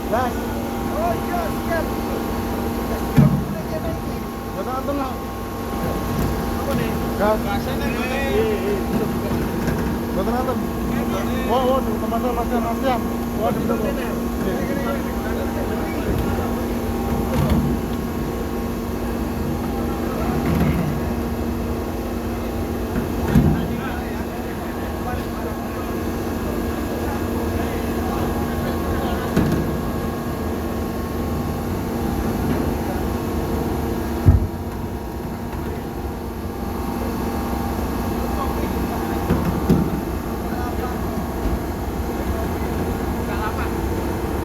Gas. Oh iya, siap. Boten nonton lah. Apa nih? Gas. Gasnya nih. Boten nonton. Oh, oh, teman-teman Mas Yan. Oh, di Ini.